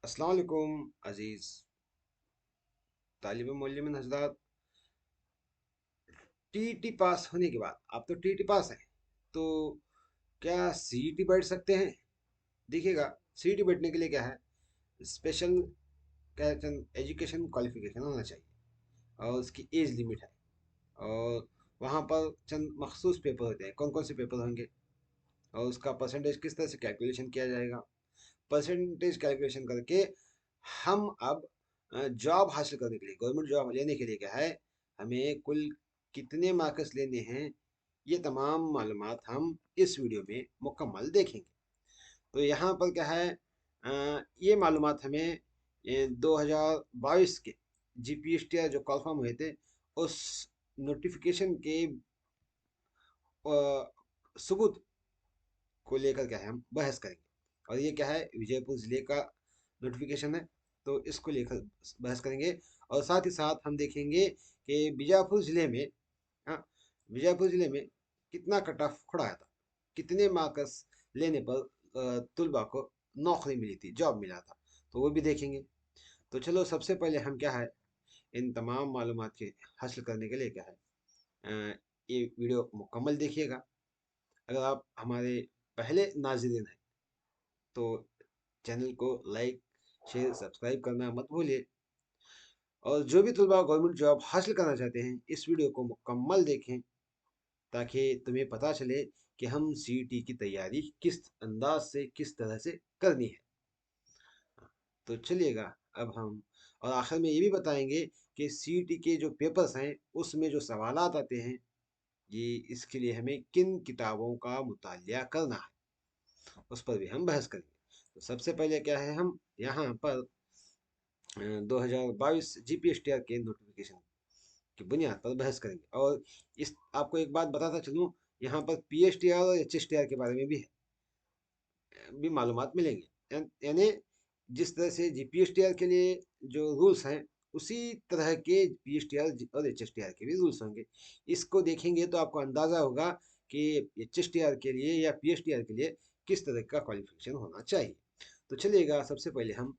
अस्सलाम वालेकुम अजीज़ तालिब मौलमिन हजरात। टीईटी पास होने के बाद आप तो टीईटी पास हैं, तो क्या सीईटी बैठ सकते हैं? देखिएगा, सीईटी बैठने के लिए क्या है, स्पेशल क्या एजुकेशन क्वालिफिकेशन होना चाहिए और उसकी एज लिमिट है। और वहाँ पर चंद मखसूस पेपर होते हैं। कौन कौन से पेपर होंगे और उसका परसेंटेज किस तरह से कैलकुलेशन किया जाएगा। परसेंटेज कैलकुलेशन करके हम अब जॉब हासिल करने के लिए, गवर्नमेंट जॉब लेने के लिए क्या है, हमें कुल कितने मार्क्स लेने हैं, ये तमाम मालूमात हम इस वीडियो में मुकम्मल देखेंगे। तो यहाँ पर क्या है, ये मालूमात हमें 2022 के जीपीएसटीआर जो कॉलफॉर्म हुए थे, उस नोटिफिकेशन के सबूत को लेकर क्या है हम बहस करेंगे। और ये क्या है, विजयपुर ज़िले का नोटिफिकेशन है, तो इसको लेकर बहस करेंगे। और साथ ही साथ हम देखेंगे कि बीजापुर ज़िले में, हाँ, बीजापुर ज़िले में कितना कट ऑफ खुड़ाया था, कितने मार्क्स लेने पर तुलबा को नौकरी मिली थी, जॉब मिला था, तो वो भी देखेंगे। तो चलो, सबसे पहले हम क्या है, इन तमाम मालूमात के हासिल करने के लिए क्या है, ये वीडियो मुकम्मल देखिएगा। अगर आप हमारे पहले नाज़रीन हैं तो चैनल को लाइक, शेयर, सब्सक्राइब करना मत भूलिए। और जो भी तलबा गवर्नमेंट जॉब हासिल करना चाहते हैं, इस वीडियो को मुकम्मल देखें ताकि तुम्हें पता चले कि हम सीईटी की तैयारी किस अंदाज से, किस तरह से करनी है। तो चलिएगा, अब हम और आखिर में ये भी बताएंगे कि सीईटी के जो पेपर्स हैं उसमें जो सवालात आते हैं, ये इसके लिए हमें किन किताबों का मुतालिया करना है, उस पर भी हम बहस करेंगे। तो सबसे पहले क्या है, हम यहाँ पर 2022 जीपीएसटीआर के नोटिफिकेशन की बुनियाद पर बहस करेंगे। और इस आपको एक बात बताता चलूँ, यहाँ पर पीएसटीआर और एचएसटीआर के बारे में भी मालूमात मिलेंगे। यानी जिस तरह से जीपीएसटीआर के लिए जो रूल्स हैं, उसी तरह के पीएसटीआर और एचएसटीआर के भी रूल्स होंगे। इसको देखेंगे तो आपको अंदाज़ा होगा कि एचएसटीआर के लिए या पीएसटीआर के लिए किस तरह का क्वालिफिकेशन होना चाहिए। तो चलिएगा, सबसे पहले हम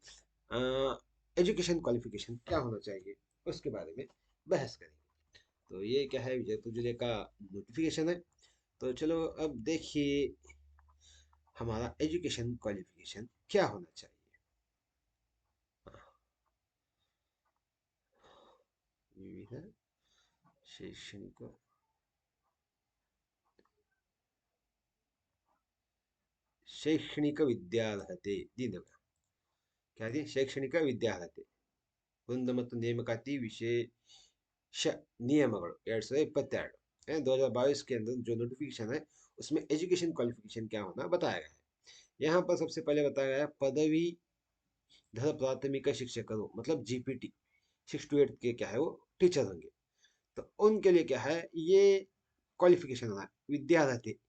एजुकेशन क्वालिफिकेशन क्या होना चाहिए उसके बारे में बहस करेंगे। तो ये क्या है, जयपुर जिले का नोटिफिकेशन है। तो चलो, अब देखिए हमारा एजुकेशन क्वालिफिकेशन क्या होना चाहिए। ये है शैक्षणिक ಶೈಕ್ಷಣಿಕ ವಿದ್ಯಾರ್ಹತೆ ದೀನಗ क्या है, ಶೈಕ್ಷಣಿಕ ವಿದ್ಯಾರ್ಹತೆ ವೃಂದ ಮತ್ತು ನೇಮಕಾತಿ विशेष नियमಗಳು 2022 है। 2022 के अंदर जो नोटिफिकेशन है, उसमें एजुकेशन क्वालिफिकेशन क्या होना बताया गया है। यहाँ पर सबसे पहले बताया गया है पदवी धर प्राथमिक शिक्षक, मतलब जीपीटी 6 to 8 के क्या है वो टीचर होंगे। तो उनके लिए क्या है, ये क्वालिफिकेशन होना विद्यार्थी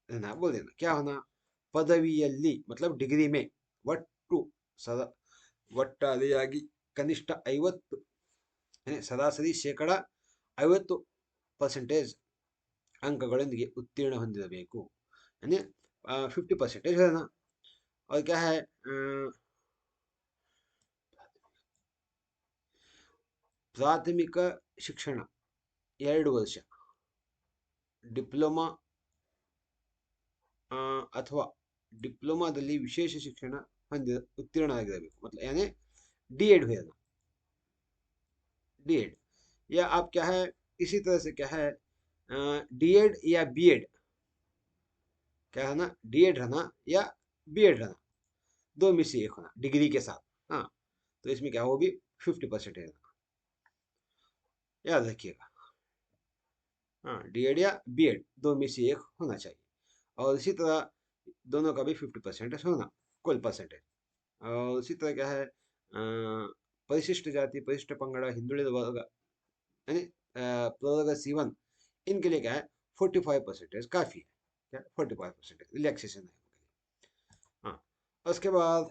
ना बोल देना क्या होना, ಪದವಿಯಲ್ಲಿ मतलब डिग्री में ಒಟ್ಟು ಸದ ಒಟ್ಟಾರೆಯಾಗಿ ಕನಿಷ್ಠ 50 ಸರಾಸರಿ ಶೇಕಡ 50% अंकಗಳೊಂದಿಗೆ उत्तीर्ण ಹೊಂದಿರಬೇಕು। यानी 50% है ना। और क्या है, ಪ್ರಾಥಮಿಕ ಶಿಕ್ಷಣ 2 ವರ್ಷ, ಡಿಪ್ಲೊಮಾ ಅಥವಾ ಡಿಪ್ಲೊಮಾದಲ್ಲಿ ವಿಶೇಷ ಶಿಕ್ಷಣ ಹೊಂದಿ उत्तीर्ण मतलब यानी डी एड हुआ था, डी एड। या आप क्या है, इसी तरह से क्या है, डी एड या बी एड, क्या है ना, डी एड रहना या बी एड रहना, दो में से एक होना डिग्री के साथ। हाँ, तो इसमें क्या हो भी 50% है, याद रखिएगा। हाँ, डी एड या बी एड दो में से एक होना चाहिए। और इसी तरह दोनों का भी 50% होना, कुल परसेंटेज। और इसी तरह क्या है, परिशिष्ट जाति, परिशिष्ट पंगड़, हिंदुಳಿದ वर्ग यानी प्रवर्ग C1, इनके लिए क्या है 45% काफ़ी है। क्या 45% रिलैक्सेशन है। हाँ, उसके बाद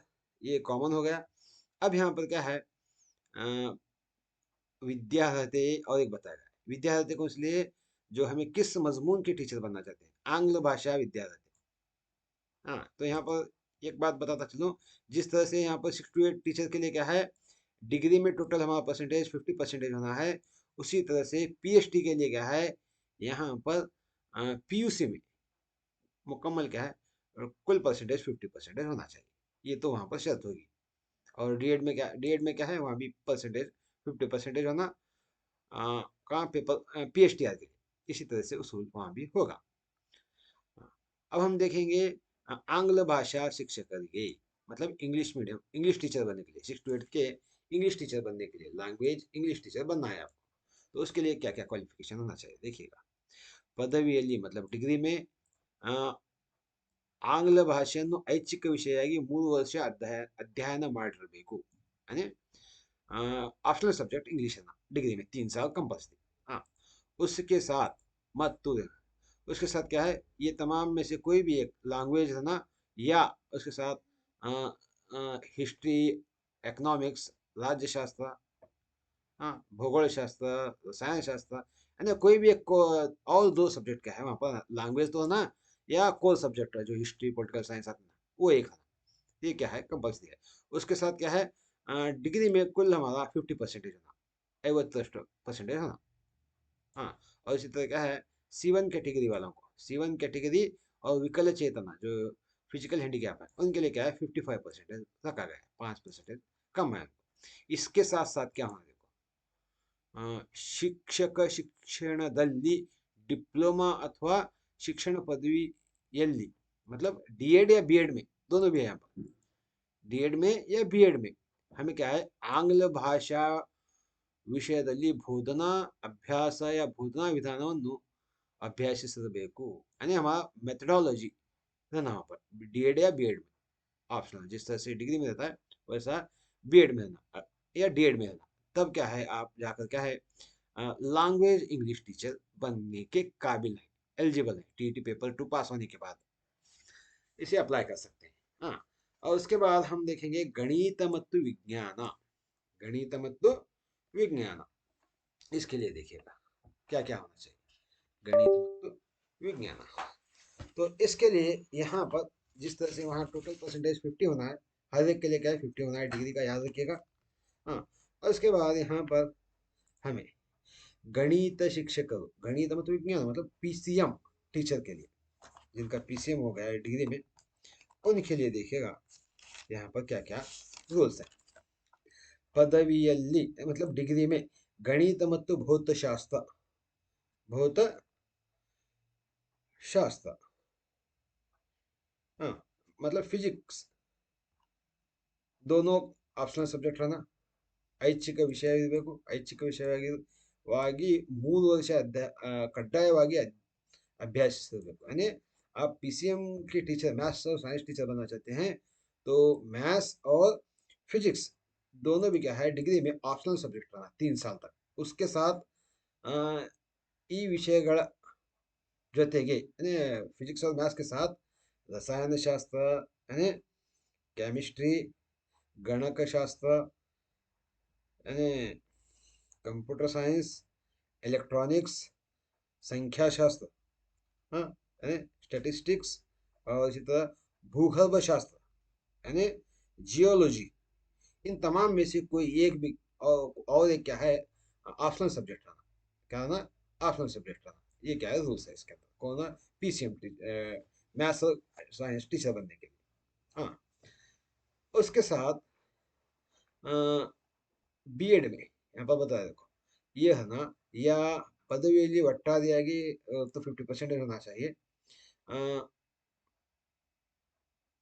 ये कॉमन हो गया। अब यहाँ पर क्या है, विद्यार्थी और एक बताया गया, विद्यार्थी को इसलिए जो हमें किस मजमून के टीचर बनना चाहते हैं, आंग्ल भाषा विद्यार्थी। हाँ, तो यहाँ पर एक बात बताता चलूँ, जिस तरह से यहाँ पर 68 टीचर के लिए क्या है, डिग्री में टोटल हमारा परसेंटेज 50% होना है, उसी तरह से पीएचडी के लिए क्या है, यहाँ पर पीयूसी में मुकम्मल क्या है, कुल परसेंटेज 50% होना चाहिए। ये तो वहाँ पर शर्त होगी। और डीएड में क्या है, वहाँ भी परसेंटेज 50% होना, कहाँ पेपर पीएचडी के लिए इसी तरह से उसूल वहाँ भी होगा। अब हम देखेंगे आंग्ल भाषा शिक्षक के लिए, मतलब इंग्लिश मीडियम, इंग्लिश टीचर बनने के लिए 6 to 8 के इंग्लिश टीचर बनने के लिए, लैंग्वेज इंग्लिश टीचर बनना है आपको, तो उसके लिए क्या क्या क्वालिफिकेशन होना चाहिए देखिएगा। ಪದವಿಯಲ್ಲಿ मतलब डिग्री में ಆಂಗ್ಲ ಭಾಷೆಯನ್ನು ಐಚ್ಛಿಕ ವಿಷಯವಾಗಿ 3 ವರ್ಷ ಅಧ್ಯಯನ ಮಾಡಿರಬೇಕು, यानी ऑप्शनल सब्जेक्ट इंग्लिश है ना, डिग्री में 3 साल कंपल्सरी। हाँ, उसके साथ मत तो उसके साथ क्या है, ये तमाम में से कोई भी एक लैंग्वेज है ना, या उसके साथ हिस्ट्री, इकोनॉमिक्स, राज्यशास्त्र, हाँ, भूगोल शास्त्र, रसायन शास्त्र, यानी कोई भी एक और 2 सब्जेक्ट क्या है वहाँ पर, लैंग्वेज तो है ना, या कोर सब्जेक्ट है जो हिस्ट्री पॉलिटिकल साइंस आते हैं वो एक है, ये क्या है कंपल्सरी है। उसके साथ क्या है, डिग्री में कुल हमारा 50% होना, 50% होना। हाँ, और इसी तरह क्या है, C1 कैटेगरी वालों को, C1 कैटेगरी और विकल चेतना जो फिजिकल हैंडीकैप है उनके लिए क्या है 55% रखा गया है, 5% कम है। इसके साथ साथ क्या होना, ಶಿಕ್ಷಕ ಶಿಕ್ಷಣದಲ್ಲಿ डिप्लोमा अथवा शिक्षण पदविಯಲ್ಲಿ, मतलब डीएड या बीएड में, दोनों भी है यहाँ पर, डीएड में या बीएड में हमें क्या है आंग्ल भाषा ವಿಷಯದಲ್ಲಿ ಬೋಧನಾ ಅಭ್ಯಾಸ या ಬೋಧನಾ ವಿಧಾನವನ್ನು ಅಭ್ಯಾಸಿಸಬೇಕು, यानी हमारा मेथडोलॉजी है ना वहाँ पर, डीएड या बीएड में ऑप्शनल, जिस तरह से डिग्री में रहता है वैसा बीएड में रहना या डीएड में रहना, तब क्या है आप जाकर क्या है लैंग्वेज इंग्लिश टीचर बनने के काबिल है, एलिजिबल है, टीटी पेपर 2 पास होने के बाद इसे अप्लाई कर सकते हैं। हाँ, और उसके बाद हम देखेंगे गणित ಮತ್ತು विज्ञान, गणित ಮತ್ತು विज्ञान, इसके लिए देखिएगा क्या क्या होना चाहिए, गणित ಮತ್ತು विज्ञान। तो इसके लिए यहाँ पर जिस तरह से वहाँ टोटल परसेंटेज 50 होना है, हर एक के लिए क्या है 50 होना है डिग्री का, याद रखिएगा। हाँ, और उसके बाद यहाँ पर हमें गणित शिक्षक, गणित मतलब विज्ञान मतलब पीसीएम टीचर के लिए, जिनका पीसीएम हो गया है डिग्री में, उनके लिए देखिएगा यहाँ पर क्या क्या रूल्स है। पदविಯಲ್ಲಿ मतलब डिग्री में गणित ಮತ್ತು ಭೌತಶಾಸ್ತ್ರ, भौतशास्त्र, हाँ, मतलब फिजिक्स, दोनों ಆಪ್ಷನಲ್ ಸಬ್ಜೆಕ್ಟ್ रहना, ಐಚ್ಛಿಕ ವಿಷಯ ಇರಬೇಕು, ಐಚ್ಛಿಕ ವಿಷಯವಾಗಿ 3 ವರ್ಷ ಕಡ್ಡಾಯವಾಗಿ अभ्यासिसಬೇಕು, यानी आप पीसीएम के टीचर, मैथ्स और साइंस टीचर बनना चाहते हैं तो मैथ्स और फिजिक्स दोनों भी क्या है डिग्री में ऑप्शनल सब्जेक्ट रहना 3 साल तक। उसके साथ ಈ ವಿಷಯಗಳ ಜೊತೆಗೆ फिजिक्स और मैथ्स के साथ रसायन शास्त्र, यानी केमिस्ट्री, गणकशास्त्र, यानी कंप्यूटर साइंस, इलेक्ट्रॉनिक्स, संख्या शास्त्र, हाँ, यानी स्टैटिस्टिक्स, और इसी तरह भूगर्भ शास्त्र यानी जियोलॉजी, इन तमाम में से कोई एक भी और एक क्या है ऑप्शनल सब्जेक्ट रहना, क्या ना ऑप्शनल सब्जेक्ट रहना, ये क्या है रूल्स है इसके अंदर, कौन है पीसीएम मैथ्स और साइंस टीचर बनने के लिए। हाँ, उसके साथ बीएड में यहाँ पर बता देखो, ये है ना, या ಪದವಿಯಲ್ಲಿ ಒಟ್ಟಾರೆಯಾಗಿ तो 50% होना चाहिए।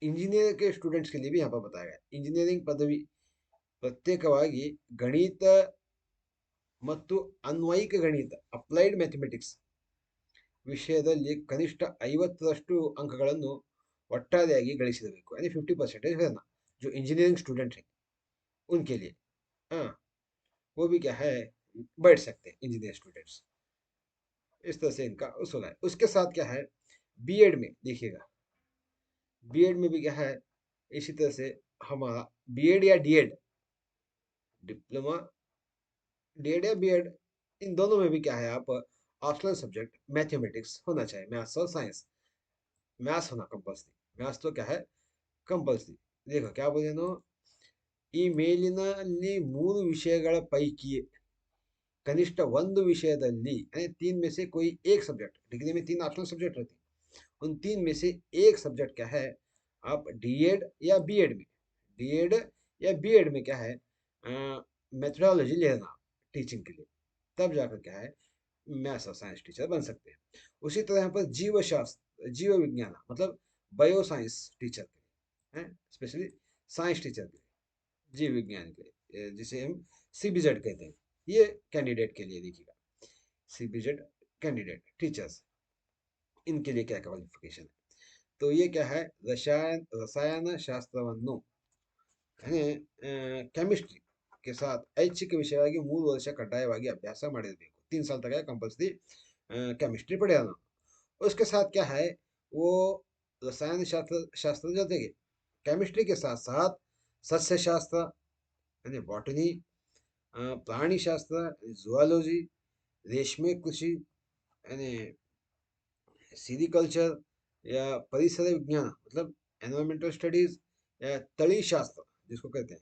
इंजीनियर के स्टूडेंट्स के लिए भी यहाँ पर बताया गया, इंजीनियरिंग पदवी ಪ್ರತ್ಯೇಕವಾಗಿ ಗಣಿತ ಮತ್ತು ಅನ್ವಯಿಕ ಗಣಿತ ಅಪ್ಲೈಡ್ ಮ್ಯಾಥಮೆಟಿಕ್ಸ್ ವಿಷಯದಲ್ಲಿ ಕನಿಷ್ಠ 50ರಷ್ಟು अंकಗಳನ್ನು ಒಟ್ಟಾರೆಯಾಗಿ ಗಳಿಸಿರಬೇಕು, यानी 50% है ना, जो इंजीनियरिंग स्टूडेंट है उनके लिए। हाँ, वो भी क्या है बैठ सकते हैं इंजीनियर स्टूडेंट्स, इस तरह से इनका उसूल है। उसके साथ क्या है बीएड में देखिएगा, बीएड में भी क्या है इसी तरह से हमारा बीएड या डीएड, डिप्लोमा, डीएड या बीएड, इन दोनों में भी क्या है आप ऑप्शनल सब्जेक्ट मैथमेटिक्स होना चाहिए, मैथ्स और साइंस, मैथ्स होना कंपल्सरी। मैथ्स तो क्या है ಕಂಪಲ್ಸರಿ. देखो क्या बोलेनो, ಈ ಮೇಲಿನಲ್ಲಿ ಮೂರು ವಿಷಯಗಳ ಪೈಕಿ कनिष्ठ ಒಂದು विषयದಲ್ಲಿ यानी तीन में से कोई एक सब्जेक्ट, डिग्री में तीन ऑप्शनल सब्जेक्ट रहते हैं, उन तीन में से एक सब्जेक्ट क्या है, आप डीएड या बीएड में, डीएड या बीएड में क्या है मेथोडोलॉजी लेना टीचिंग के लिए, तब जाकर क्या है मैथ्स और साइंस टीचर बन सकते हैं। उसी तरह यहाँ पर जीव शास्त्र, जीव विज्ञान मतलब बायो साइंस टीचर के लिए, स्पेशली साइंस टीचर के लिए, जीव विज्ञान के लिए, जिसे हम सीबीजेड कहते हैं, ये कैंडिडेट के लिए देखिएगा, सीबीजेड कैंडिडेट टीचर्स, इनके लिए क्या क्वालिफिकेशन है। तो ये क्या है, रसायन ಶಾಸ್ತ್ರವನ್ನು ಕೆಮಿಸ್ಟ್ರಿ के साथ ऐच्छिक विषयವಾಗಿ 3 ವರ್ಷ ಕಡ್ಡಾಯವಾಗಿ ಅಭ್ಯಾಸ ಮಾಡಿರಬೇಕು, 3 साल तक है कंपल्सरी केमिस्ट्री पढ़ेगा ना। उसके साथ क्या है, वो रसायन शास्त्र जೊತೆಗೆ केमिस्ट्री के साथ साथ सस्य शास्त्र यानी बॉटनी, प्राणी शास्त्र जूलॉजी, रेशमे कृषि यानी सीरिकल्चर, या परिसर विज्ञान मतलब एनवायरमेंटल स्टडीज, या तली शास्त्र जिसको कहते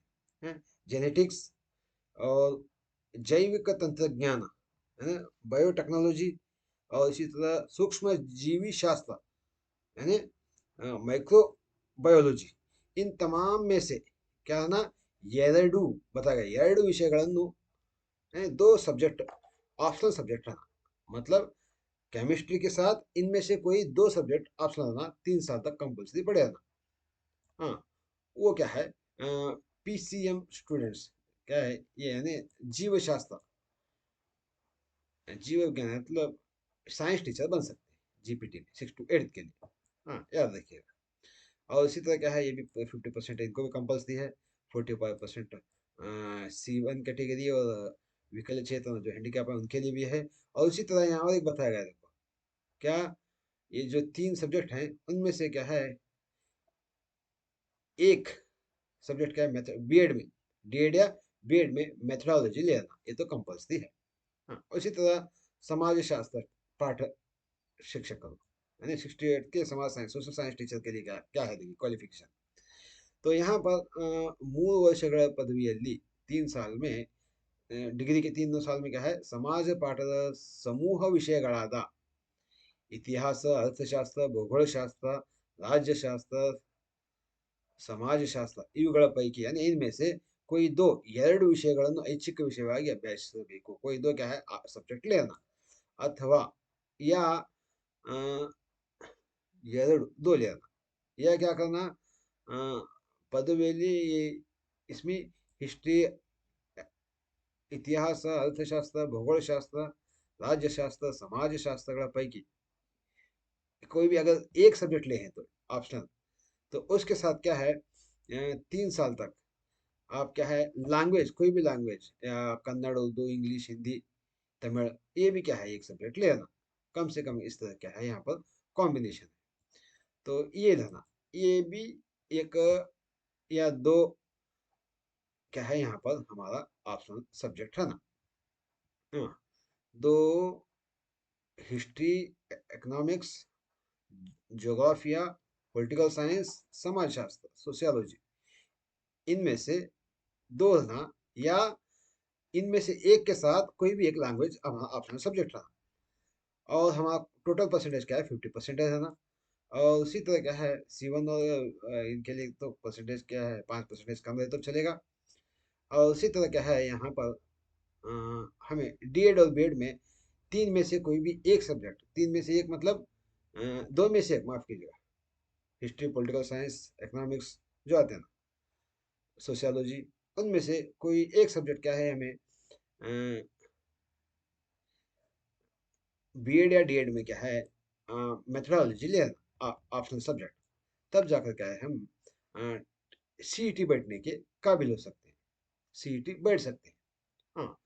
हैं, जेनेटिक्स, और जैविक तंत्रज्ञान है ना, बायोटेक्नोलॉजी, और इसी तरह सूक्ष्म जीवी शास्त्र यानी ಮೈಕ್ರೋಬಯಾಲಜಿ, इन तमाम में से क्या है ना, ಎರಡು बताया गया, ಎರಡು ವಿಷಯಗಳನ್ನು दो सब्जेक्ट ऑप्शनल सब्जेक्ट है, मतलब केमिस्ट्री के साथ इनमें से कोई दो सब्जेक्ट ऑप्शनल ना 3 साल तक कंपल्सरी पढ़ेगा। हाँ, वो क्या है, पीसीएम स्टूडेंट्स क्या है ये, यानी जीव शास्त्र, जीव विज्ञान मतलब साइंस टीचर बन सकते हैं जीपीटी में 6 to 8 के लिए। हाँ, याद रखिएगा। और इसी तरह क्या है, ये भी 50% इनको भी कंपल्सरी है, 45% C1 कैटेगरी और विकल चेतन जो हैंडीकैप है उनके लिए भी है। और उसी तरह यहाँ और एक बताया गया, देखो क्या, ये जो 3 सब्जेक्ट हैं उनमें से क्या है, एक सब्जेक्ट क्या है बीएड में, डीएड या बीएड में मेथोडोलॉजी लेना, ये तो कंपल्सरी है। हाँ, उसी तरह समाज शास्त्र पाठ शिक्षक करो यानी 68 के समाज साइंस सोशल साइंस टीचर के लिए क्या क्या है देखिए क्वालिफिकेशन। तो यहाँ पर 3 ವರ್ಷಗಳ ಪದವಿಯಲ್ಲಿ 3 साल में ಡಿಗ್ರಿ के 3 साल में क्या है, ಸಮಾಜ ಪಾಠದ ಸಮೂಹ ವಿಷಯಗಳಾದ ಇತಿಹಾಸ, ಅರ್ಥಶಾಸ್ತ್ರ, ಭೂಗೋಳಶಾಸ್ತ್ರ, ರಾಜ್ಯಶಾಸ್ತ್ರ, ಸಮಾಜಶಾಸ್ತ್ರ ಇವುಗಳ ಪೈಕಿ यानी इनमें से कोई दो, ಎರಡು ವಿಷಯಗಳನ್ನು ಐಚ್ಛಿಕ ವಿಷಯವಾಗಿ ಅಭ್ಯಸಿಸಬೇಕು, कोई दो क्या है सब्जेक्ट लेना, अथवा या ಎರಡು दो लेना, या क्या करना, ಪದವಿಯಲ್ಲಿ इसमें हिस्ट्री, इतिहास, अर्थशास्त्र, भूगोलशास्त्र, राज्यशास्त्र, समाजशास्त्रಗಳ ಪೈಕಿ कोई भी अगर एक सब्जेक्ट ले हैं तो ऑप्शनल, तो उसके साथ क्या है 3 साल तक आप क्या है लैंग्वेज, कोई भी लैंग्वेज या कन्नड़, उर्दू, इंग्लिश, हिंदी, तमिल, ये भी क्या है एक सब्जेक्ट लेना, कम से कम इस तरह क्या है यहाँ पर कॉम्बिनेशन। तो ये लेना, ये भी एक या दो क्या है यहाँ पर हमारा ऑप्शनल सब्जेक्ट है ना। हाँ, दो हिस्ट्री, इकोनॉमिक्स, ज्योग्राफिया, पॉलिटिकल साइंस, समाजशास्त्र, सोशियोलॉजी, इनमें से दो ना, या इनमें से एक के साथ कोई भी एक लैंग्वेज ऑप्शनल सब्जेक्ट रहा। और हमारा टोटल परसेंटेज क्या है 50% है ना। और उसी तरह क्या है C1 और इनके लिए तो परसेंटेज क्या है 5% कम रहे तो चलेगा। और उसी तरह क्या है यहाँ पर हमें डीएड और बीएड में 3 में से कोई भी एक सब्जेक्ट, 3 में से एक मतलब 2 में से एक, माफ कीजिएगा, हिस्ट्री, पॉलिटिकल साइंस, इकोनॉमिक्स जो आते हैं ना, सोशियोलॉजी, उनमें से कोई एक सब्जेक्ट क्या है हमें बीएड या डीएड में क्या है मेथोडोलॉजी लेना ऑप्शनल सब्जेक्ट, तब जाकर क्या है हम सीईटी बैठने के काबिल हो सकते हैं, सीईटी बैठ सकते हैं। हाँ,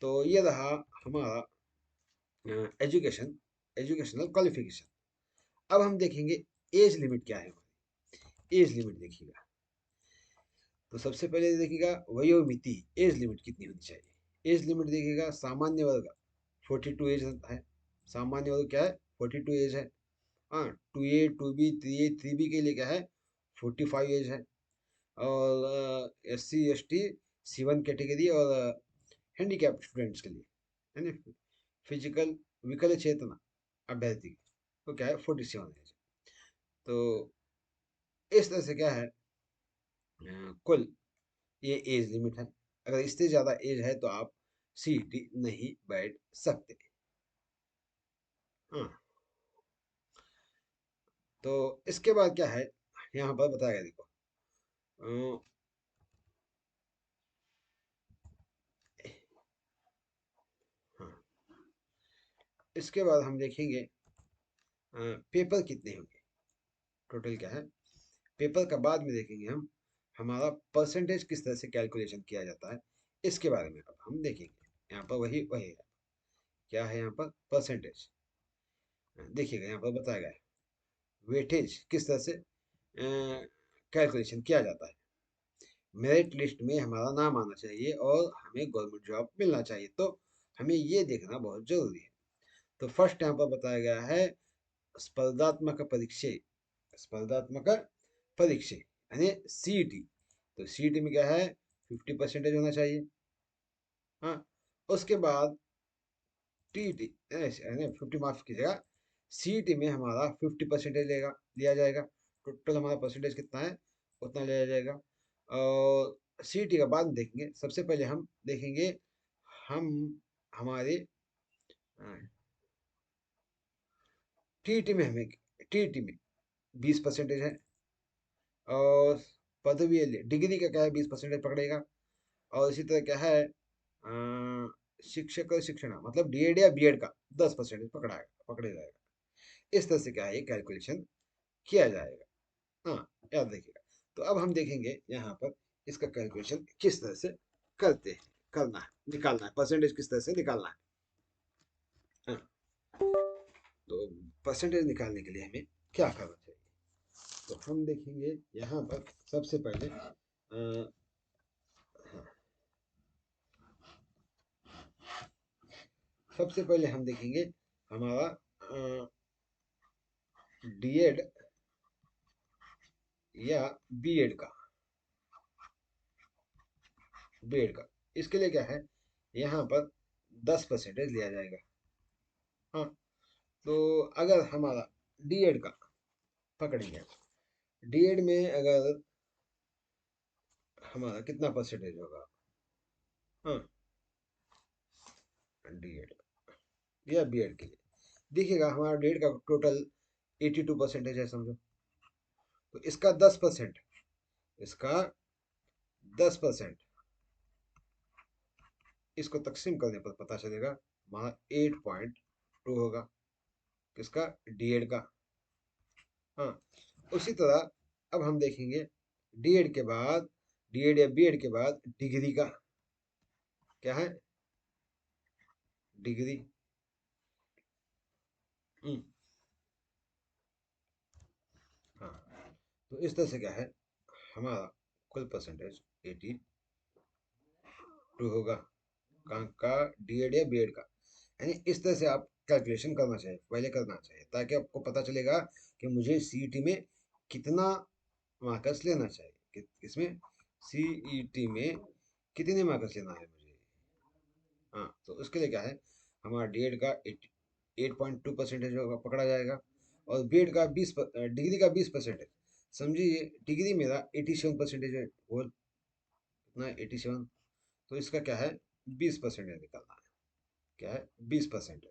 तो ये रहा हमारा एजुकेशन, एजुकेशनल क्वालिफिकेशन। अब हम देखेंगे एज लिमिट क्या है हमारी, एज लिमिट देखिएगा। तो सबसे पहले देखिएगा वयोमिति, एज लिमिट कितनी होनी चाहिए। एज लिमिट देखिएगा सामान्य वर्ग 42 एज है, सामान्य वर्ग क्या है 42 एज है। हाँ, 2A 2B 3A 3B के लिए क्या है 45 एज है। और SC ST C1 कैटेगरी और हैंडीकैप स्टूडेंट्स के लिए, है ना, फिजिकल विकल चेतना अभ्यर्थी तो क्या है 47 एज। तो इस तरह से क्या है, कुल ये एज लिमिट है। अगर इससे ज़्यादा एज है तो आप CET नहीं बैठ सकते। हाँ, तो इसके बाद क्या है, यहाँ पर बताया देखो। अ, हाँ, इसके बाद हम देखेंगे पेपर कितने होंगे, टोटल क्या है पेपर का बाद में देखेंगे हम। हमारा परसेंटेज किस तरह से कैलकुलेशन किया जाता है इसके बारे में अब हम देखेंगे। यहाँ पर वही वही है, क्या है यहाँ पर परसेंटेज। देखिएगा यहाँ पर बताया गया है वेटेज किस तरह से कैलकुलेशन किया जाता है। मेरिट लिस्ट में हमारा नाम आना चाहिए और हमें गवर्नमेंट जॉब मिलना चाहिए, तो हमें ये देखना बहुत जरूरी है। तो फर्स्ट यहाँ पर बताया गया है स्पर्धात्मक परीक्षा, स्पर्धात्मक परीक्षा यानी CET। तो CET में क्या है 50% होना चाहिए। हाँ, उसके बाद TET यानी 50 मार्क्स की जगह CET में हमारा 50% लेगा लिया जाएगा। टोटल हमारा परसेंटेज कितना है उतना लिया जाएगा। और CET का बाद में देखेंगे। सबसे पहले हम देखेंगे हम हमारे TET में हमें TET में 20% है। और पदवी डिग्री का क्या है 20% पकड़ेगा। और इसी तरह क्या है शिक्षक और शिक्षण मतलब DED या BED का 10% पकड़े जाएगा। इस तरह से क्या है ये कैलकुलेशन किया जाएगा। हाँ, याद रखिएगा। तो अब हम देखेंगे यहाँ पर इसका कैलकुलेशन किस तरह से करते हैं, करना है, निकालना है, परसेंटेज किस तरह से निकालना है। हाँ, तो परसेंटेज निकालने के लिए हमें क्या करना चाहिए, तो हम देखेंगे यहाँ पर सबसे पहले हाँ, सबसे पहले हम देखेंगे हमारा DED या BED का इसके लिए क्या है यहाँ पर 10% लिया जाएगा। हाँ, तो अगर हमारा DED का पकड़ेंगे, DED में अगर हमारा कितना परसेंटेज होगा, हाँ DED या BED के लिए देखिएगा हमारा DED का टोटल 82% है समझो। तो इसका 10%, इसका 10% इसको तकसीम करने पर पता चलेगा हमारा 8.2 होगा किसका DED का। हाँ, उसी तरह अब हम देखेंगे DED के बाद DED या BED के बाद डिग्री का क्या है डिग्री। हम्म, हाँ, तो इस तरह से क्या है हमारा कुल परसेंटेज 82 होगा कहाँ का DED या BED का। यानी इस तरह से आप कैलकुलेशन करना चाहिए, पहले करना चाहिए ताकि आपको पता चलेगा कि मुझे CET में कितना मार्क्स लेना चाहिए इसमें CET में कितने मार्क्स लेना है मुझे। हाँ, तो उसके लिए क्या है हमारा DED का 8.2% होगा पकड़ा जाएगा। और BED का 20 डिग्री का 20%। समझिए डिग्री मेरा 87% है, वो कितना 87। तो इसका क्या है 20% निकालना है, क्या है 20%।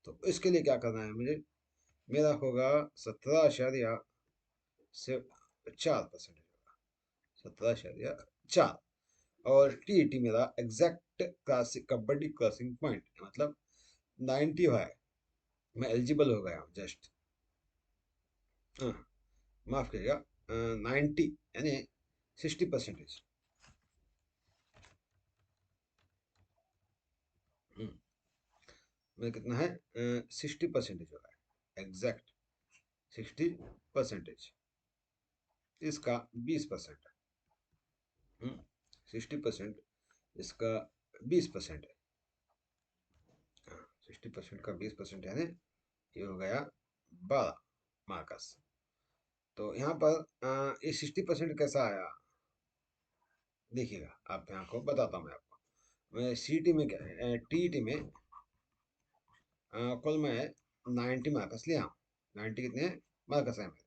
तो इसके लिए क्या करना है मुझे, मेरा होगा 17 से 4% होगा, 17.4। और TET मेरा exact classic kabaddi crossing point मतलब 90 है, मैं एलिजिबल हो गया हूँ जस्ट। हाँ, माफ करिएगा 90 यानी 60%। मैं कितना है 60% हो रहा है एग्जैक्ट 60%। इसका 20%। 60% इसका 20% है। हाँ, 60% का 20% यानी ये हो गया 12 मार्कस। तो यहाँ पर ये 60% कैसा आया देखिएगा, आप यहाँ को बताता हूँ मैं आपको। मैं सी में क्या टी में कुल मैं 90 मार्क्स लिया हूँ। 90 कितने मार्क्स हैं मेरे,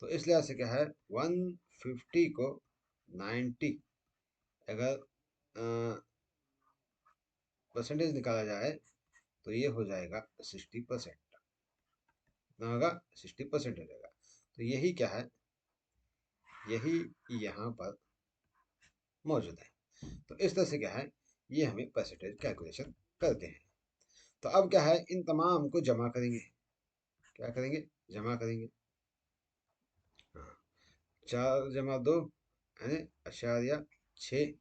तो इस लिहाज से क्या है 150 को 90 अगर परसेंटेज निकाला जाए तो ये हो जाएगा 60%। कितना होगा 60% हो जाएगा। तो यही क्या है, यही यहाँ पर मौजूद है। तो इस तरह से क्या है, ये हमें परसेंटेज कैलकुलेशन करते हैं। तो अब क्या है, इन तमाम को जमा करेंगे। क्या करेंगे, जमा करेंगे। हाँ, 4 + 2 यानी अशारिया 6,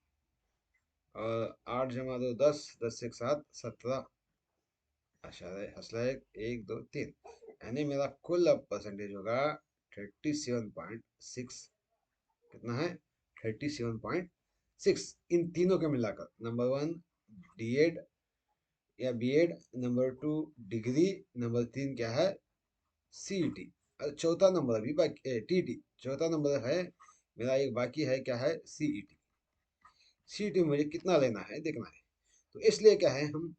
और 8 + 2 10, 10 से 7 17, अशारिया हौसला 1 1 2 3, यानी मेरा कुल अब परसेंटेज होगा 37.6। कितना है 37.6। इन तीनों के मिलाकर नंबर 1 डीएड या बीएड, नंबर 2 डिग्री, नंबर 3 क्या है सीईटी, और चौथा नंबर अभी बाकी टीटी। चौथा नंबर है मेरा एक बाकी है, क्या है सीईटी। सीईटी में मुझे कितना लेना है देखना है। तो इसलिए क्या है, हम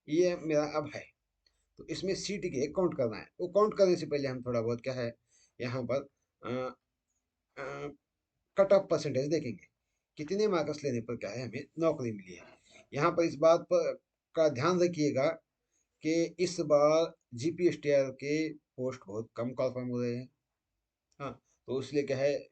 ये मेरा अब है, तो इसमें सीईटी के काउंट करना है। वो काउंट करने से पहले हम थोड़ा बहुत क्या है यहाँ पर कट ऑफ परसेंटेज देखेंगे, कितने मार्क्स लेने पर क्या है हमें नौकरी मिली है। यहाँ पर इस बात पर का ध्यान रखिएगा कि इस बार जीपीएसटीआर के पोस्ट बहुत कम कन्फर्म हो रहे हैं। हाँ, तो इसलिए क्या है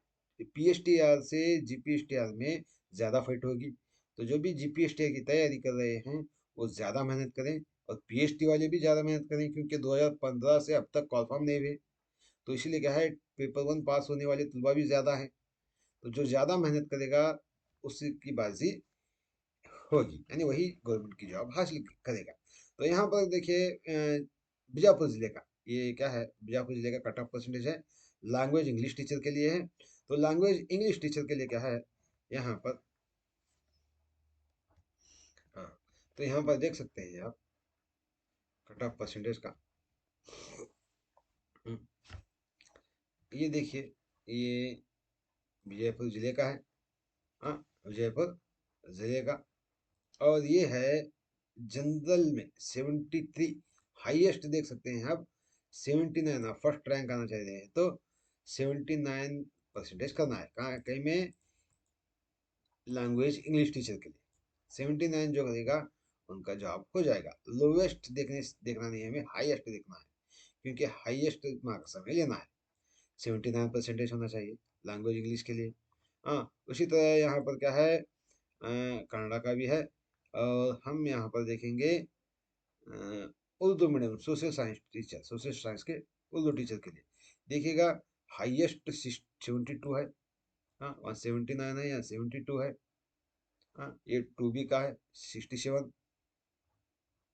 पीएसटीआर से जीपीएसटीआर में ज़्यादा फाइट होगी। तो जो भी जीपीएसटीआर की तैयारी कर रहे हैं वो ज़्यादा मेहनत करें, और पीएचडी वाले भी ज़्यादा मेहनत करें, क्योंकि 2015 से अब तक कन्फर्म नहीं हुए। तो इसीलिए क्या है पेपर 1 पास होने वाले तलबा भी ज़्यादा हैं। तो जो ज़्यादा मेहनत करेगा उसी की बाजी होगी, यानी वही गवर्नमेंट की जॉब हासिल करेगा। तो यहाँ पर देखिए बीजापुर जिले का ये क्या है, बीजापुर जिले का कट ऑफ परसेंटेज है, लैंग्वेज इंग्लिश टीचर के लिए है। तो लैंग्वेज इंग्लिश टीचर के लिए क्या है यहाँ पर, हाँ, तो यहाँ पर देख सकते हैं आप कट ऑफ परसेंटेज का। हम्म, ये देखिए, ये विजयपुर जिले का है। हाँ, विजयपुर जिले का, और ये है जनरल में 73, हाईएस्ट देख सकते हैं आप 79। आप फर्स्ट रैंक आना चाह रहे हैं तो 79% करना है। कहाँ कहीं में लैंग्वेज इंग्लिश टीचर के लिए 79 जो करेगा उनका जॉब हो जाएगा। लोवेस्ट देखना नहीं है हमें, हाईएस्ट देखना है, क्योंकि हाईएस्ट मार्क्स हमें लेना है। 79% होना चाहिए लैंग्वेज इंग्लिश के लिए। हाँ, उसी तरह यहाँ पर क्या है कनाडा का भी है। और हम यहाँ पर देखेंगे Urdu medium social science teacher, social science के उर्दू टीचर के लिए देखिएगा हाईएस्ट 72 है। हाँ, वहाँ 79 है, यहाँ 72 है। हाँ, ये 2B का है 67।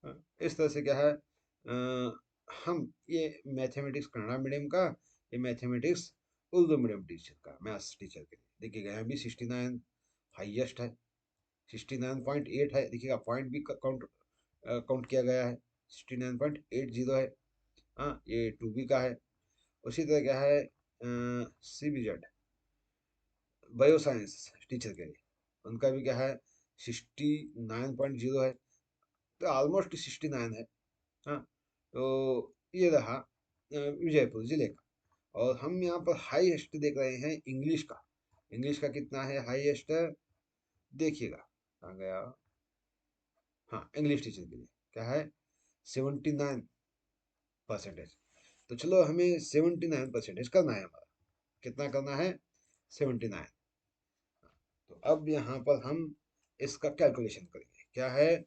हाँ, इस तरह से क्या है हम ये मैथमेटिक्स कन्नड़ा मीडियम का, ये मैथमेटिक्स उर्दू मीडियम टीचर का, मैथ्स टीचर के लिए देखिएगा यहाँ भी 69 हाईएस्ट है। 69.8 है, देखिएगा पॉइंट भी काउंट काउंट किया गया है, 69.80 है। हाँ, ये 2B का है। उसी तरह क्या है CBZ बायो साइंस टीचर के लिए, उनका भी क्या है 69.0 है, तो ऑलमोस्ट 69 है। हाँ, तो ये रहा विजयपुर जिले का। और हम यहाँ पर हाईएस्ट देख रहे हैं इंग्लिश का। इंग्लिश का कितना है हाईएस्ट, देखिएगा आ गया। हाँ, इंग्लिश टीचर के लिए क्या है 79%। तो चलो हमें 79% करना है हमारा, कितना करना है 79। तो अब यहाँ पर हम इसका कैलकुलेशन करेंगे, क्या है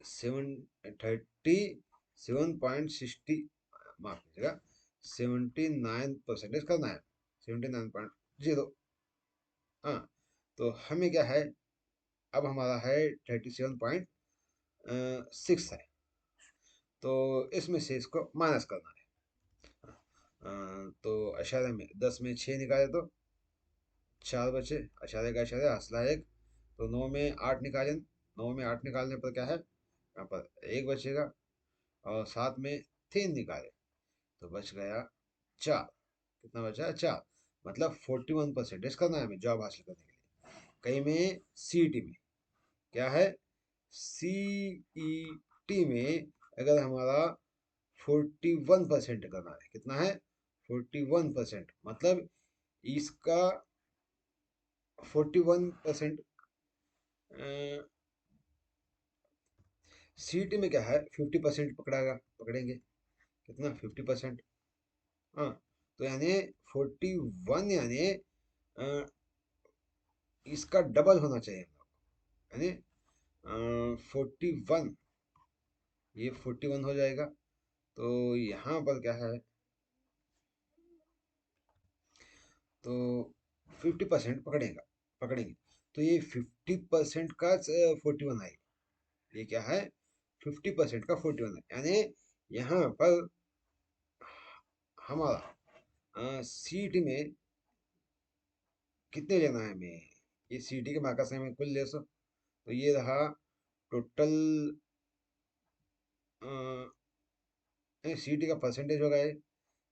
737.60, माफ कीजिएगा 79% करना है, 79.0। हाँ, तो हमें क्या है अब हमारा है 37.6 है, तो इसमें से इसको माइनस करना है। तो अशारे में 10 में 6 निकाले तो 4 बचे, अशारे का अशारे हौसला 1, तो 9 में 8 निकालें। 9 में 8 निकालने पर क्या है यहाँ पर 1 बचेगा, और 7 में 3 निकाले तो बच गया 4। कितना बचा? 4। मतलब 41% करना है हमें जॉब हासिल करने के लिए। कहीं में सीईटी में क्या है, सीईटी में अगर हमारा 41% करना है, कितना है? 41%, मतलब इसका 41%। सीईटी में क्या है, 50% पकड़ेंगे। कितना? 50%। हाँ, तो यानी 41, यानी इसका डबल होना चाहिए हम लोग, यानी 41, ये 41 हो जाएगा। तो यहाँ पर क्या है, तो 50% पकड़ेंगे। तो ये 50% का 41 आएगा। ये क्या है, 50% का 41 है, यानी यहाँ पर हमारा सीट में कितने लेना है हमें, ये सीटी के मार्क्स हमें कुल ले सो। तो ये रहा टोटल, सीटी का परसेंटेज होगा ये,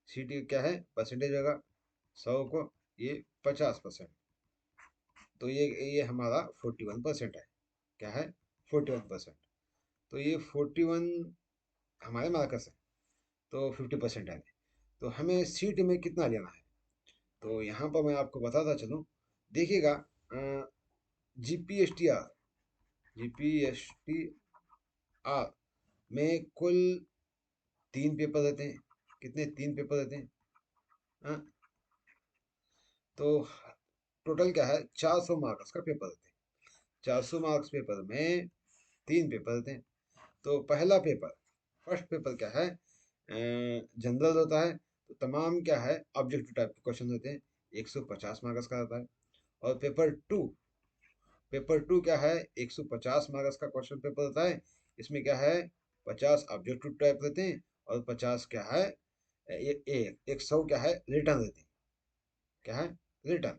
सीटी क्या है, परसेंटेज होगा 100 को, ये 50%। तो ये हमारा 41% है। क्या है? 41%। तो ये 41 हमारे मार्क्स है, तो 50% है। तो हमें सीट में कितना लेना है, तो यहाँ पर मैं आपको बताता चलूँ। देखिएगा, जीपीएसटीआर, जीपीएसटीआर में कुल 3 पेपर रहते हैं। कितने? 3 पेपर रहते हैं। हाँ, तो टोटल क्या है, 400 मार्क्स का पेपर रहते हैं। 400 मार्क्स पेपर में 3 पेपर रहते हैं। तो पहला पेपर, फर्स्ट पेपर क्या है, जनरल होता है। तो तमाम क्या है, ऑब्जेक्टिव टाइप के क्वेश्चन होते हैं, 150 मार्क्स का आता है। और पेपर टू क्या है, 150 मार्क्स का क्वेश्चन पेपर होता है। इसमें क्या है, 50 ऑब्जेक्टिव टाइप रहते हैं, और 50 क्या है, 100 क्या है, रिटर्न रहते हैं। क्या है? रिटर्न।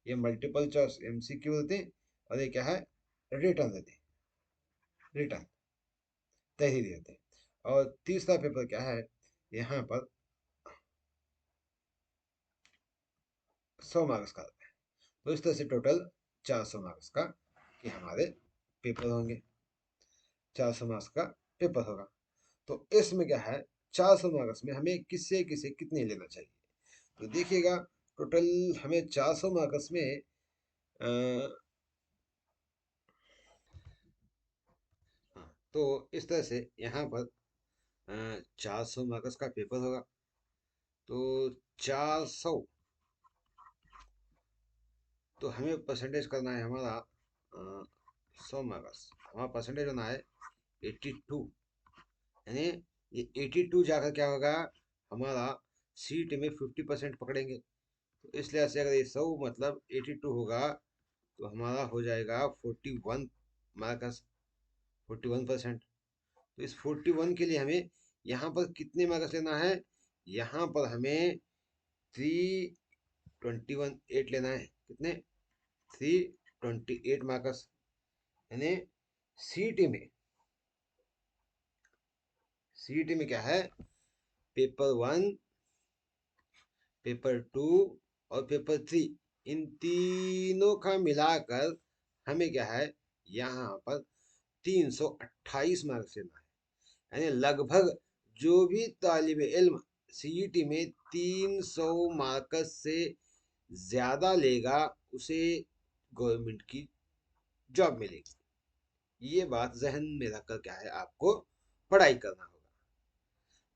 ये मल्टीपल चॉइस एमसीक्यू रहते हैं, और ये क्या है, रिटर्न रहते हैं। रिटर्न तहरीर रहते हैं। और तीसरा पेपर क्या है, यहाँ पर 100 मार्क्स का आता है। तो इस तरह से टोटल 400 मार्क्स का ये हमारे पेपर होंगे। 400 मार्क्स का पेपर होगा। तो इसमें क्या है, 400 मार्क्स में हमें किससे किसे कितने लेना चाहिए। तो देखिएगा, टोटल हमें 400 मार्क्स में अ, हाँ, तो इस तरह से यहाँ पर 400 मार्क्स का पेपर होगा। तो 400, तो हमें परसेंटेज करना है हमारा 100 मार्क्स, हमारा परसेंटेज होना है 82। यानी ये 82 जाकर क्या होगा, हमारा सीट में 50% पकड़ेंगे। तो इस लिहाज से अगर ये 100 मतलब 82 होगा, तो हमारा हो जाएगा 41 मार्क्स, 41%। तो इस 41 के लिए हमें यहाँ पर कितने मार्क्स लेना है, यहाँ पर हमें 328 लेना है। कितने? 328 मार्क्स। यानी सीटी में सीटी में क्या है, पेपर 1, पेपर 2 और पेपर 3, इन तीनों का मिलाकर हमें क्या है, यहाँ पर 328 मार्क्स लेना है। यानी लगभग जो भी तालिब इल्म सीईटी में 300 मार्क्स से ज्यादा लेगा, उसे गवर्नमेंट की जॉब मिलेगी। ये बात जहन में रखकर क्या है, आपको पढ़ाई करना होगा।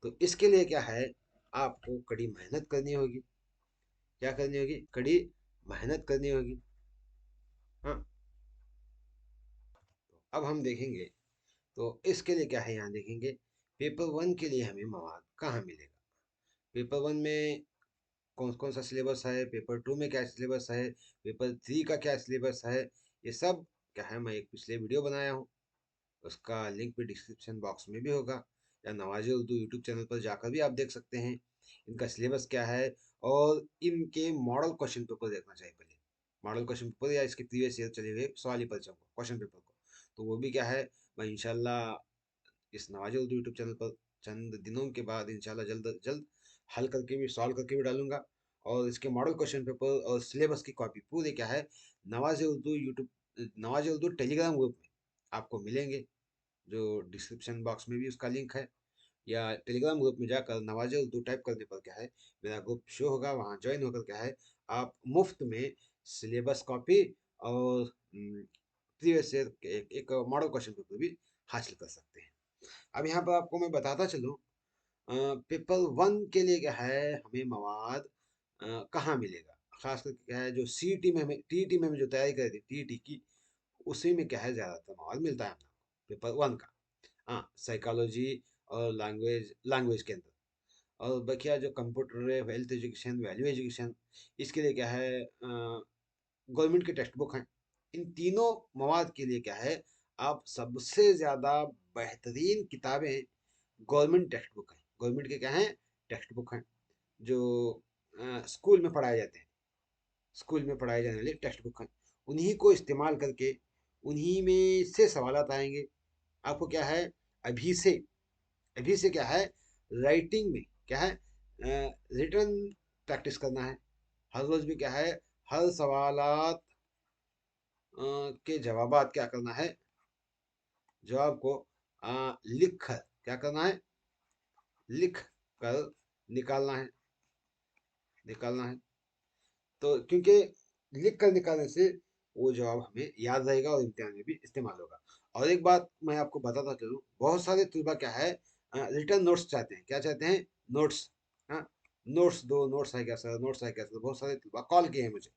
तो इसके लिए क्या है, आपको कड़ी मेहनत करनी होगी। क्या करनी होगी? कड़ी मेहनत करनी होगी। हाँ, तो अब हम देखेंगे, तो इसके लिए क्या है, यहाँ देखेंगे पेपर 1 के लिए हमें मवाद कहाँ मिलेगा। पेपर 1 में कौन कौन सा सिलेबस है, पेपर 2 में क्या सिलेबस है, पेपर 3 का क्या सिलेबस है, ये सब क्या है, मैं एक पिछले वीडियो बनाया हूँ, उसका लिंक भी डिस्क्रिप्शन बॉक्स में भी होगा, या नवाज़े उर्दू यूट्यूब चैनल पर जाकर भी आप देख सकते हैं इनका सिलेबस क्या है। और इनके मॉडल क्वेश्चन पेपर देखना चाहिए पहले, मॉडल क्वेश्चन पेपर या इसके प्रीवियस ईयर चले हुए सवाली परिचयों को, क्वेश्चन पेपर को। तो वो भी क्या है, मैं इंशाल्लाह इस नवाज़े उर्दू यूट्यूब चैनल पर चंद दिनों के बाद इंशाल्लाह जल्द जल्द हल करके भी, सॉल्व करके भी डालूंगा। और इसके मॉडल क्वेश्चन पेपर और सिलेबस की कॉपी पूरे क्या है, Nawaz Urdu YouTube, Nawaz Urdu Telegram group में आपको मिलेंगे, जो डिस्क्रिप्शन बॉक्स में भी उसका लिंक है। या टेलीग्राम ग्रुप में जाकर नवाज उर्दू टाइप करने पर क्या है, मेरा ग्रुप शो होगा, वहाँ ज्वाइन होकर क्या है, आप मुफ्त में सिलेबस कॉपी और प्रीवियस ईयर एक मॉडल क्वेश्चन पेपर भी हासिल कर सकते हैं। अब यहाँ पर आपको मैं बताता चलूँ, पेपर वन के लिए क्या है, हमें मवाद कहाँ मिलेगा, खास करके क्या है, जो सीईटी में हमें, टीईटी में हमें जो तैयारी करी थी टीईटी की, उसी में क्या है ज़्यादातर मवाद मिलता है हम लोग को पेपर वन का। हाँ, साइकोलॉजी और लैंग्वेज, लैंग्वेज के अंदर। और बकिया जो कंप्यूटर है, हेल्थ एजुकेशन, वैल्यू एजुकेशन, इसके लिए क्या है, गवर्नमेंट के टेक्स्ट बुक हैं। इन तीनों मवाद के लिए क्या है, आप सबसे ज़्यादा बेहतरीन किताबें गवर्नमेंट टेक्स्ट बुक हैं, गवर्नमेंट के क्या हैं, टेक्स्ट बुक हैं, जो स्कूल में पढ़ाए जाते हैं, स्कूल में पढ़ाए जाने वाले टेक्स्ट बुक हैं। उन्हीं को इस्तेमाल करके, उन्हीं में से सवालात आएंगे। आपको क्या है, अभी से, अभी से क्या है, राइटिंग में क्या है, रिटर्न प्रैक्टिस करना है। हर रोज भी क्या है, हर सवालात के जवाबात क्या करना है, जवाब को लिख कर क्या करना है, लिख कर निकालना है, निकालना है। तो क्योंकि लिख कर निकालने से वो जवाब हमें याद रहेगा और इम्तिहान में भी इस्तेमाल होगा। और एक बात मैं आपको बताता चलूँ, बहुत सारे तलबा क्या है, रिटर्न नोट्स चाहते हैं, क्या चाहते हैं, नोट्स। हाँ, नोट्स दो, नोट्स है क्या सर, नोट्स है क्या सर, बहुत सारे तलबा कॉल किए हैं मुझे।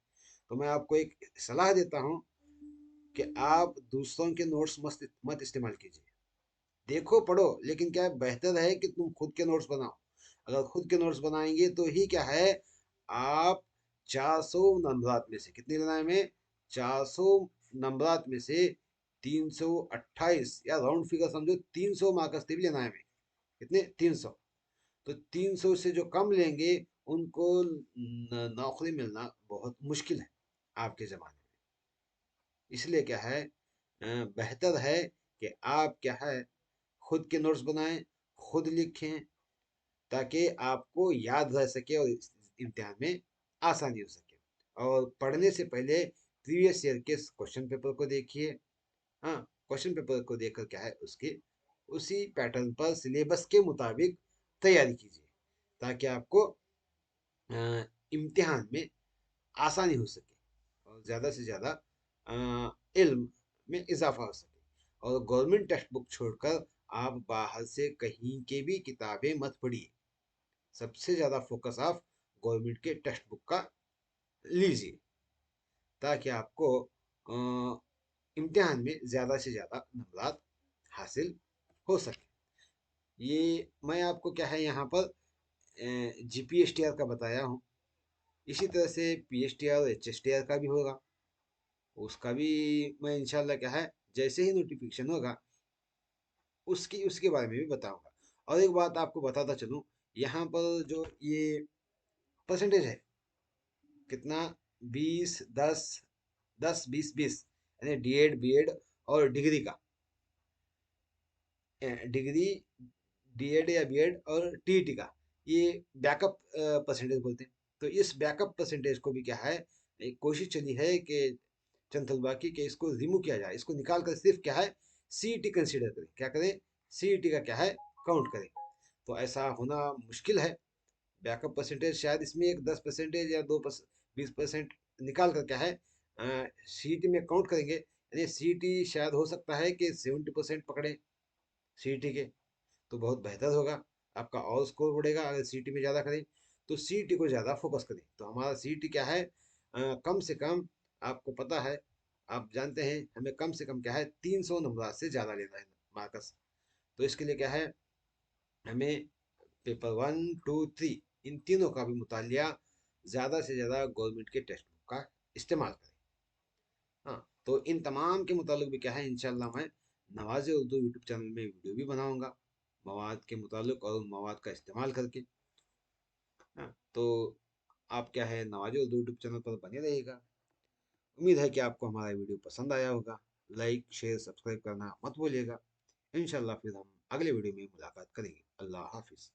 तो मैं आपको एक सलाह देता हूँ कि आप दूसरों के नोट्स मत मत इस्तेमाल कीजिए। देखो पढ़ो, लेकिन क्या है, बेहतर है कि तुम खुद के नोट्स बनाओ। अगर खुद के नोट्स बनाएंगे तो ही क्या है, आप 400 नंबरात में से कितने लेना है हमें, 400 नंबरात में से 328, या राउंड फिगर समझो, 300 मार्क्स भी लेना है हमें। कितने, 300। तो 300 से जो कम लेंगे उनको नौकरी मिलना बहुत मुश्किल है आपके ज़माने में। इसलिए क्या है, बेहतर है कि आप क्या है, खुद के नोट्स बनाएं, खुद लिखें, ताकि आपको याद रह सके और इम्तिहान में आसानी हो सके। और पढ़ने से पहले प्रीवियस ईयर के क्वेश्चन पेपर को देखिए। हाँ, क्वेश्चन पेपर को देखकर क्या है, उसके उसी पैटर्न पर सिलेबस के मुताबिक तैयारी कीजिए, ताकि आपको इम्तिहान में आसानी हो सके और ज़्यादा से ज़्यादा इल्म में इजाफा हो सके। और गवर्नमेंट टेक्स्ट बुक छोड़कर आप बाहर से कहीं के भी किताबें मत पढ़िए। सबसे ज़्यादा फोकस आप गवर्नमेंट के टेक्स्ट बुक का लीजिए, ताकि आपको इम्तिहान में ज़्यादा से ज़्यादा नंबरात हासिल हो सके। ये मैं आपको क्या है यहाँ पर GPSTR का बताया हूँ। इसी तरह से PSTR और HSTR का भी होगा, उसका भी मैं इंशाल्लाह क्या है, जैसे ही नोटिफिकेशन होगा उसकी उसके बारे में भी बताऊंगा। और एक बात आपको बताता चलूँ, यहाँ पर जो ये परसेंटेज है कितना, 20 10, 10 20 20, यानी D.Ed B.Ed और डिग्री का, डिग्री, D.Ed या B.Ed और TET का, ये बैकअप परसेंटेज बोलते हैं। तो इस बैकअप परसेंटेज को भी क्या है, एक कोशिश चली है कि चंद तलबा की, कि इसको रिमूव किया जाए, इसको निकाल कर सिर्फ क्या है, CET कंसीडर करें, क्या करें, CET का क्या है, काउंट करें। तो ऐसा होना मुश्किल है। बैकअप परसेंटेज शायद इसमें एक 10% या 20% निकाल कर क्या है, CET में काउंट करेंगे, यानी CET शायद हो सकता है कि 70% पकड़े CET के, तो बहुत बेहतर होगा, आपका और स्कोर बढ़ेगा अगर CET में ज़्यादा करें। तो CET को ज़्यादा फोकस करें। तो हमारा CET क्या है, कम से कम, आपको पता है, आप जानते हैं, हमें कम से कम क्या है, 300 नंबर से ज़्यादा लेना है मार्कस। तो इसके लिए क्या है, हमें पेपर 1 2 3 इन तीनों का भी मुतालिया ज़्यादा से ज़्यादा गवर्नमेंट के टेक्स्ट बुक का इस्तेमाल करें। हाँ, तो इन तमाम के मुतालिक भी क्या है, इंशाल्लाह मैं नवाज़ उर्दू यूट्यूब चैनल में वीडियो भी बनाऊंगा मवाद के मुतालिक और मवाद का इस्तेमाल करके। हाँ, तो आप क्या है, नवाज़ उर्दू यूट्यूब चैनल पर बने रहिएगा। उम्मीद है कि आपको हमारा वीडियो पसंद आया होगा। लाइक शेयर सब्सक्राइब करना मत भूलिएगा। इंशाल्लाह फिर हम अगले वीडियो में मुलाकात करेंगे। अल्लाह हाफिज़।